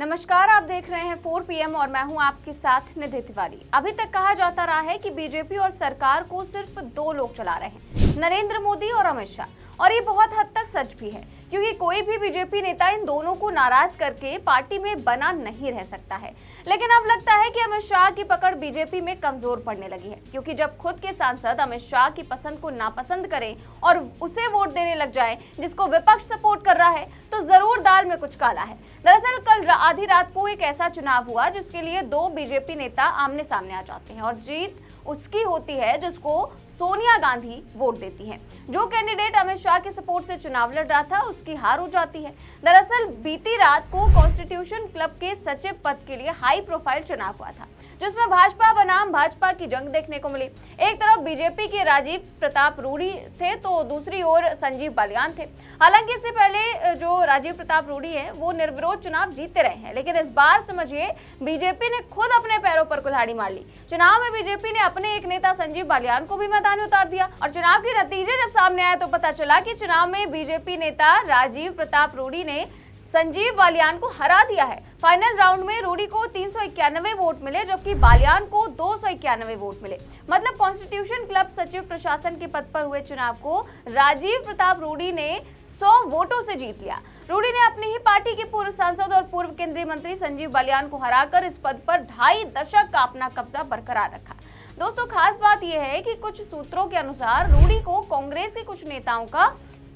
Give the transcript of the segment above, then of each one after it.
नमस्कार, आप देख रहे हैं 4 PM और मैं हूं आपके साथ निधि तिवारी। अभी तक कहा जाता रहा है कि बीजेपी और सरकार को सिर्फ दो लोग चला रहे हैं, नरेंद्र मोदी और अमित शाह। और ये बहुत हद तक सच भी है, क्योंकि कोई भी बीजेपी नेता इन दोनों को नाराज करके पार्टी में बना नहीं रह सकता है। लेकिन अब लगता है कि अमित शाह की पकड़ बीजेपी में कमजोर पड़ने लगी है, क्योंकि जब खुद के सांसद अमित शाह की पसंद को नापसंद करें और उसे वोट देने लग जाएं, जिसको विपक्ष सपोर्ट कर रहा है, तो जरूर दाल में कुछ काला है। दरअसल कल आधी रात को एक ऐसा चुनाव हुआ जिसके लिए दो बीजेपी नेता आमने सामने आ जाते हैं और जीत उसकी होती है जिसको सोनिया गांधी वोट देती हैं। जो कैंडिडेट अमित शाह के सपोर्ट से चुनाव लड़ रहा था, उसकी हार हो जाती है। दरअसल बीती रात को कॉन्स्टिट्यूशन क्लब के सचिव पद के लिए हाई प्रोफाइल चुनाव हुआ था, जिसमें भाजपा बनाम भाजपा की जंग देखने को मिली। एक तरफ बीजेपी के राजीव प्रताप रूडी थे तो दूसरी ओर संजीव बालियान थे। हालांकि इससे पहले जो राजीव प्रताप रूडी है वो निर्विरोध चुनाव जीतते रहे हैं, लेकिन इस बार समझिए बीजेपी ने खुद अपने पैरों पर कुल्हाड़ी मार ली। चुनाव में बीजेपी ने अपने एक नेता संजीव बालियान को भी मैदान में उतार दिया और चुनाव के नतीजे जब सामने आए तो पता चला कि चुनाव में बीजेपी नेता राजीव प्रताप रूडी ने संजीव बालियान को हरा दिया है। फाइनल राउंड में रूडी को 391 वोट मिले, जबकि बालियान को 291 वोट मिले। मतलब कॉन्स्टिट्यूशन क्लब सचिव प्रशासन के पद पर हुए चुनाव को राजीव प्रताप रूडी ने 100 वोटों से जीत लिया। रूडी ने अपनी ही पार्टी के पूर्व सांसद और पूर्व केंद्रीय मंत्री संजीव बालियान को हराकर इस पद पर 2.5 दशक का अपना कब्जा बरकरार रखा। दोस्तों, खास बात यह है कि कुछ सूत्रों के अनुसार रूडी को कांग्रेस के कुछ नेताओं का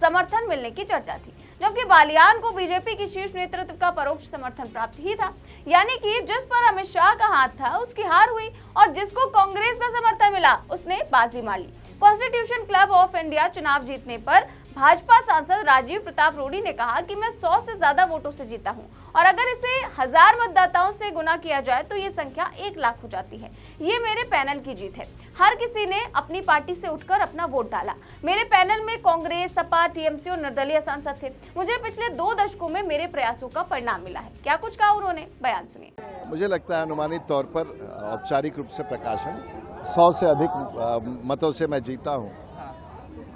समर्थन मिलने की चर्चा थी, जबकि बालियान को बीजेपी की शीर्ष नेतृत्व का परोक्ष समर्थन प्राप्त ही था। यानी कि जिस पर अमित शाह का हाथ था उसकी हार हुई और जिसको कांग्रेस का समर्थन मिला उसने बाजी मार ली। कॉन्स्टिट्यूशन क्लब ऑफ इंडिया चुनाव जीतने पर भाजपा सांसद राजीव प्रताप रूडी ने कहा कि मैं 100 से ज्यादा वोटों से जीता हूं और अगर इसे 1000 मतदाताओं से गुना किया जाए तो ये संख्या 1 लाख हो जाती है। ये मेरे पैनल की जीत है। हर किसी ने अपनी पार्टी से उठकर अपना वोट डाला। मेरे पैनल में कांग्रेस, सपा, टीएमसी और निर्दलीय सांसद थे। मुझे पिछले 2 दशकों में मेरे प्रयासों का परिणाम मिला है। क्या कुछ कहा उन्होंने, बयान सुनिए। मुझे लगता है अनुमानित तौर पर औपचारिक रूप से प्रकाशन 100 से अधिक मतों से मैं जीता हूँ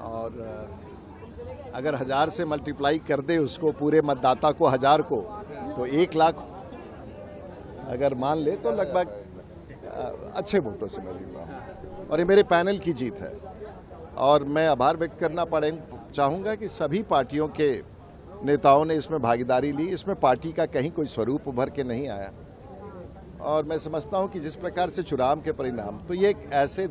और अगर 1000 से मल्टीप्लाई कर दे उसको, पूरे मतदाता को 1000 को, तो 1 लाख अगर मान ले तो लगभग अच्छे वोटों से मैं जीता हूँ और ये मेरे पैनल की जीत है। और मैं आभार व्यक्त करना चाहूँगा कि सभी पार्टियों के नेताओं ने इसमें भागीदारी ली। इसमें पार्टी का कहीं कोई स्वरूप उभर के नहीं आया और मैं समझता हूँ कि जिस प्रकार से चुनाव के परिणाम, तो ये एक ऐसे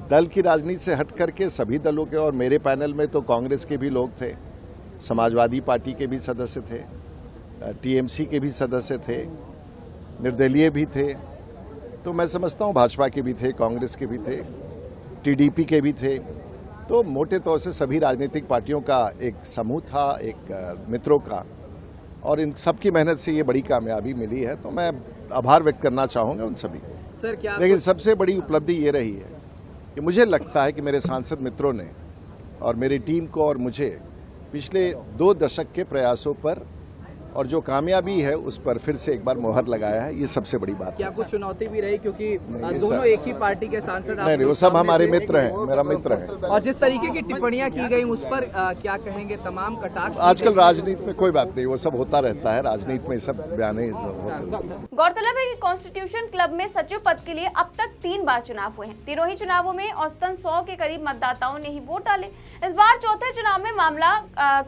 दल की राजनीति से हट करके सभी दलों के, और मेरे पैनल में तो कांग्रेस के भी लोग थे, समाजवादी पार्टी के भी सदस्य थे, टीएमसी के भी सदस्य थे, निर्दलीय भी थे, तो मैं समझता हूँ भाजपा के भी थे, कांग्रेस के भी थे, टीडीपी के भी थे। तो मोटे तौर से सभी राजनीतिक पार्टियों का एक समूह था, एक मित्रों का, और इन सब की मेहनत से ये बड़ी कामयाबी मिली है। तो मैं आभार व्यक्त करना चाहूँगा उन सभी को। सर, क्या लेकिन सबसे बड़ी उपलब्धि ये रही है कि मुझे लगता है कि मेरे सांसद मित्रों ने और मेरी टीम को और मुझे पिछले 2 दशक के प्रयासों पर और जो कामयाबी है उस पर फिर से एक बार मोहर लगाया है। ये सबसे बड़ी बात क्या है। कुछ चुनौती भी रही, क्योंकि दोनों एक ही पार्टी के सांसद? नहीं, वो सब हमारे मित्र हैं, मेरा मित्र है। और जिस तरीके की टिप्पणियां की गई उस पर क्या कहेंगे? तमाम कटाक्ष आजकल राजनीति में कोई बात नहीं, वो सब होता रहता है, राजनीति में सब बयाने होते हैं। गौरतलब है कि कॉन्स्टिट्यूशन क्लब में सचिव पद के लिए अब तक 3 बार चुनाव हुए हैं। तीनों ही चुनावों में औसतन 100 के करीब मतदाताओं ने ही वोट डाले। इस बार चौथे चुनाव में मामला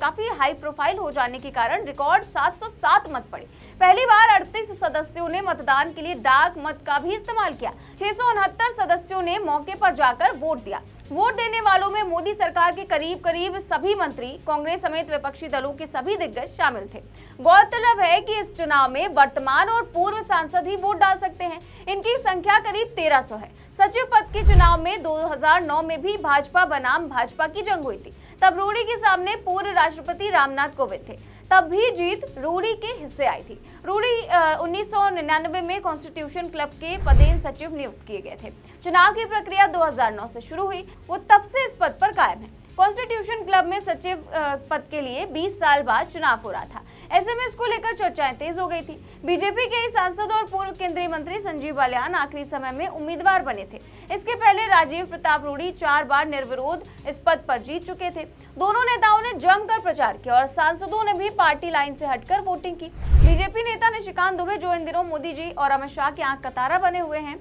काफी हाई प्रोफाइल हो जाने के कारण रिकॉर्ड 707 मत पड़े। पहली बार 38 सदस्यों ने मतदान के लिए डाक मत का भी इस्तेमाल किया। 669 सदस्यों ने मौके पर जाकर वोट दिया। वोट देने वालों में मोदी सरकार के करीब सभी मंत्री, कांग्रेस समेत विपक्षी दलों के सभी दिग्गज शामिल थे। गौरतलब है कि इस चुनाव में वर्तमान और पूर्व सांसद ही वोट डाल सकते हैं। इनकी संख्या करीब 1300 है। सचिव पद के चुनाव में 2009 में भी भाजपा बनाम भाजपा की जंग हुई थी। तब रूडी के सामने पूर्व राष्ट्रपति रामनाथ कोविंद थे। तब भी जीत रूडी के हिस्से आई थी। रूडी 1999 में कॉन्स्टिट्यूशन क्लब के पदेन सचिव नियुक्त किए गए थे। चुनाव की प्रक्रिया 2009 से शुरू हुई, वो तब से इस पद पर कायम है। कॉन्स्टिट्यूशन क्लब में सचिव पद के लिए 20 साल बाद चुनाव हो रहा था। ऐसे में इसको लेकर चर्चाएं तेज हो गई थी। बीजेपी के सांसद और पूर्व केंद्रीय मंत्री संजीव बालियान आखिरी समय में उम्मीदवार बने थे। इसके पहले राजीव प्रताप रूडी 4 बार निर्विरोध इस पद पर जीत चुके थे। दोनों नेताओं ने जमकर प्रचार किया और सांसदों ने भी पार्टी लाइन से हटकर वोटिंग की। बीजेपी नेता निशिकांत दुबे जो इन दिनों मोदी जी और अमित शाह की आंख का तारा बने हुए हैं,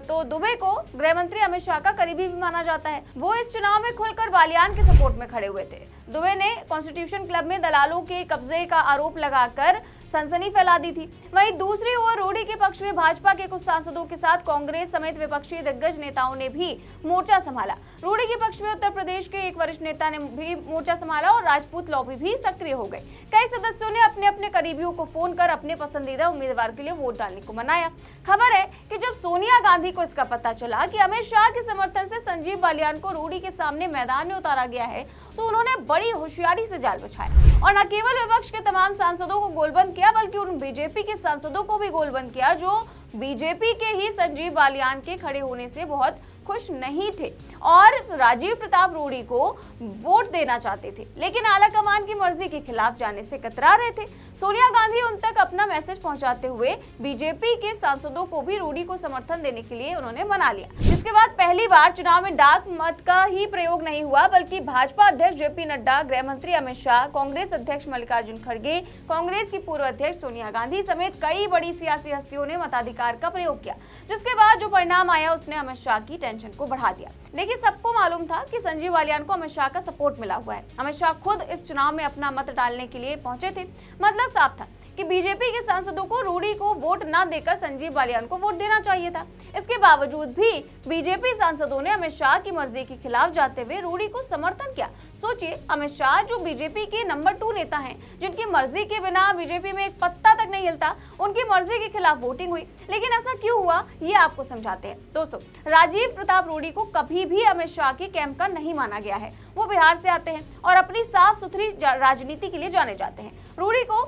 तो दुबे को गृह मंत्री अमित शाह का करीबी भी माना जाता है। वो इस चुनाव में खुलकर बालियान के सपोर्ट में खड़े हुए थे। दुबे ने कॉन्स्टिट्यूशन क्लब में दलालों के कब्जे का आरोप लगाकर सनसनी फैला दी थी। वहीं दूसरी ओर रूडी के पक्ष में भाजपा के कुछ सांसदों के साथ कांग्रेस समेत विपक्षी दिग्गज नेताओं ने भी मोर्चा संभाला। रूडी के पक्ष में उत्तर प्रदेश के एक वरिष्ठ नेता ने भी मोर्चा संभाला और राजपूत लॉबी भी सक्रिय हो गए। कई सदस्यों ने अपने अपने करीबियों को फोन कर अपने पसंदीदा उम्मीदवार के लिए वोट डालने को मनाया। खबर है कि जब सोनिया गांधी को इसका पता चला कि अमित शाह के समर्थन से संजीव बालियान को रूडी के सामने मैदान में उतारा गया है, तो उन्होंने बड़ी होशियारी से जाल बिछाया और न केवल विपक्ष के तमाम सांसदों को गोलबंद किया, बल्कि उन बीजेपी के सांसदों को भी गोलबंद किया जो बीजेपी के ही संजीव बालियान के खड़े होने से बहुत खुश नहीं थे और राजीव प्रताप रूडी को वोट देना चाहते थे, लेकिन आलाकमान की मर्जी के खिलाफ जाने से कतरा रहे थे। सोनिया गांधी उन तक अपना मैसेज पहुंचाते हुए बीजेपी के सांसदों को भी रूडी को समर्थन देने के लिए उन्होंने मना लिया, जिसके बाद पहली बार चुनाव में डाक मत का ही प्रयोग नहीं हुआ, बल्कि भाजपा अध्यक्ष जेपी नड्डा, गृह मंत्री अमित शाह, कांग्रेस अध्यक्ष मल्लिकार्जुन खड़गे, कांग्रेस की पूर्व अध्यक्ष सोनिया गांधी समेत कई बड़ी सियासी हस्तियों ने मताधिकार का प्रयोग किया, जिसके बाद जो परिणाम आया उसने अमित शाह की टेंशन को बढ़ा दिया। देखिए, सबको मालूम था कि संजीव बालियान को अमित शाह का सपोर्ट मिला हुआ है। अमित शाह खुद इस चुनाव में अपना मत डालने के लिए पहुंचे थे। मतलब साफ था कि बीजेपी के सांसदों को रूडी को वोट न देकर संजीव बालियान को वोट देना चाहिए था। इसके बावजूद भी बीजेपी सांसदों ने अमित शाह की मर्जी के खिलाफ जाते हुए रूडी को समर्थन किया। सोचिए, अमित शाह जो बीजेपी के नंबर 2 नेता हैं, जिनकी मर्जी के बिना बीजेपी में एक पत्ता तक नहीं हिलता, उनकी मर्जी के खिलाफ वोटिंग हुई। लेकिन ऐसा क्यों हुआ, ये आपको समझाते हैं। दोस्तों, राजीव प्रताप रूडी को कभी भी अमित शाह के कैंप का नहीं माना गया है। वो बिहार से आते हैं और अपनी साफ सुथरी राजनीति के लिए जाने जाते हैं। रूडी को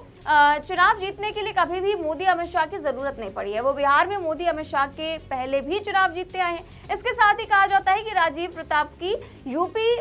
चुनाव जीतने के लिए कभी भी मोदी अमित शाह की जरूरत नहीं पड़ी है। वो बिहार में मोदी अमित शाह के पहले भी चुनाव जीतते आए हैं। इसके साथ ही कहा जाता है कि राजीव प्रताप की यूपी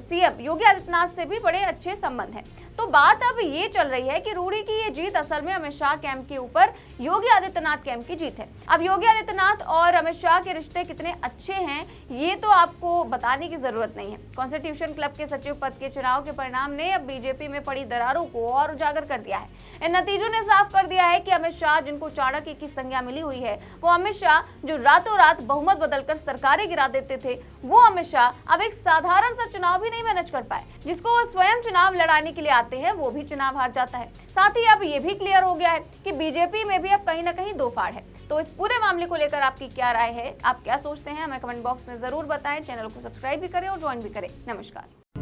सीएम योगी आदित्यनाथ से भी बड़े अच्छे संबंध हैं। तो बात अब ये चल रही है कि रूडी की ये जीत असल में अमित शाह कैंप के ऊपर योगी आदित्यनाथ कैंप की जीत है। अब योगी आदित्यनाथ और अमित शाह के रिश्ते कितने अच्छे हैं, ये तो आपको बताने की जरूरत नहीं है। कॉन्स्टिट्यूशन क्लब के सचिव पद के चुनाव के परिणाम ने अब बीजेपी में पड़ी दरारों को और उजागर कर दिया है। इन नतीजों ने साफ कर दिया है कि अमित शाह, जिनको चाणक्य की संज्ञा मिली हुई है, वो अमित शाह जो रातों रात बहुमत बदलकर सरकारें गिरा देते थे, वो अमित शाह अब एक साधारण सा चुनाव भी नहीं मैनेज कर पाए। जिसको वो स्वयं चुनाव लड़ाने के लिए आते हैं, वो भी चुनाव हार जाता है। साथ ही अब ये भी क्लियर हो गया है कि बीजेपी में भी अब कहीं ना कहीं दो फाड़ है। तो इस पूरे मामले को लेकर आपकी क्या राय है, आप क्या सोचते हैं, हमें कमेंट बॉक्स में जरूर बताएं। चैनल को सब्सक्राइब भी करें और ज्वाइन भी करें। नमस्कार।